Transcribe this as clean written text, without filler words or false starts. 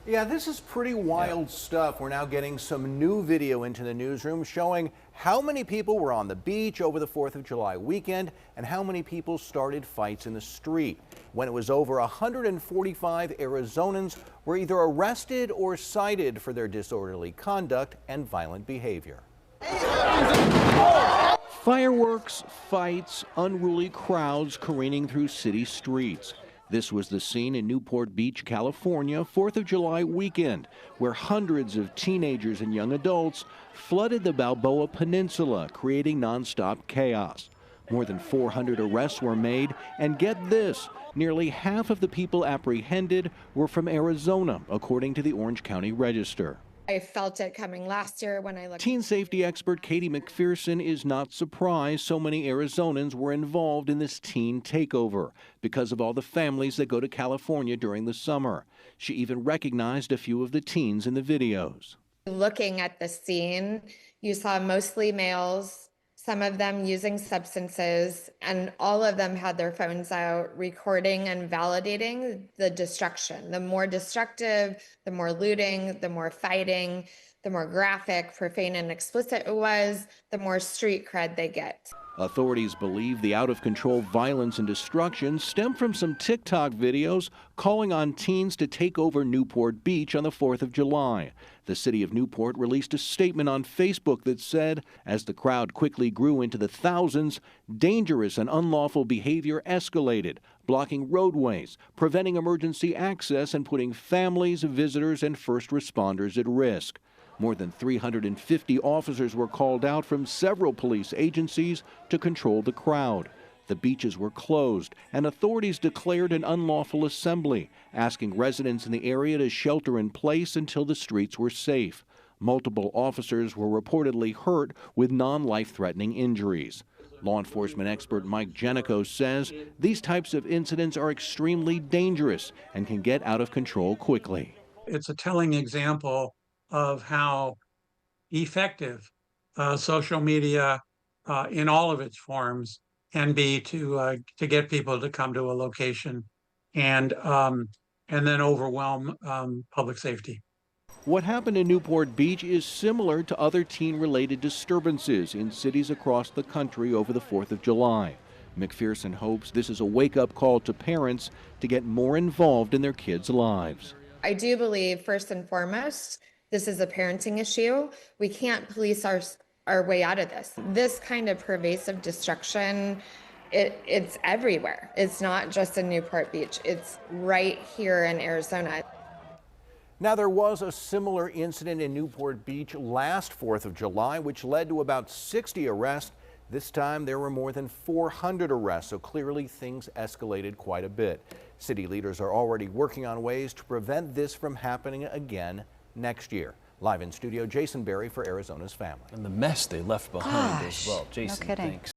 Yeah, this is pretty wild stuff. We're now getting some new video into the newsroom showing how many people were on the beach over the 4th of July weekend and how many people started fights in the street. When it was over, 145 Arizonans were either arrested or cited for their disorderly conduct and violent behavior. Fireworks, fights, unruly crowds careening through city streets. This was the scene in Newport Beach, California, 4th of July weekend, where hundreds of teenagers and young adults flooded the Balboa Peninsula, creating nonstop chaos. More than 400 arrests were made, and get this, nearly half of the people apprehended were from Arizona, according to the Orange County Register. I felt it coming last year when I looked. Teen safety expert Katie McPherson is not surprised so many Arizonans were involved in this teen takeover because of all the families that go to California during the summer. She even recognized a few of the teens in the videos. Looking at the scene, you saw mostly males, some of them using substances, and all of them had their phones out recording and validating the destruction. The more destructive, the more looting, the more fighting, the more graphic, profane, and explicit it was, the more street cred they get. Authorities believe the out-of-control violence and destruction stem from some TikTok videos calling on teens to take over Newport Beach on the 4th of July. The city of Newport released a statement on Facebook that said, as the crowd quickly grew into the thousands, dangerous and unlawful behavior escalated, blocking roadways, preventing emergency access, and putting families, visitors, and first responders at risk. More than 350 officers were called out from several police agencies to control the crowd. The beaches were closed, and authorities declared an unlawful assembly, asking residents in the area to shelter in place until the streets were safe. Multiple officers were reportedly hurt with non-life-threatening injuries. Law enforcement expert Mike Jenico says these types of incidents are extremely dangerous and can get out of control quickly. It's a telling example of how effective social media in all of its forms can be to get people to come to a location and then overwhelm public safety. What happened in Newport Beach is similar to other teen-related disturbances in cities across the country over the 4th of July. McPherson hopes this is a wake-up call to parents to get more involved in their kids' lives. I do believe, first and foremost, this is a parenting issue. We can't police our way out of this. This kind of pervasive destruction, it's everywhere. It's not just in Newport Beach. It's right here in Arizona. Now, there was a similar incident in Newport Beach last 4th of July, which led to about 60 arrests. This time, there were more than 400 arrests, so clearly things escalated quite a bit. City leaders are already working on ways to prevent this from happening again next year. Live in studio, Jason Berry for Arizona's Family. And the mess they left behind as well. Jason, no kidding. Thanks.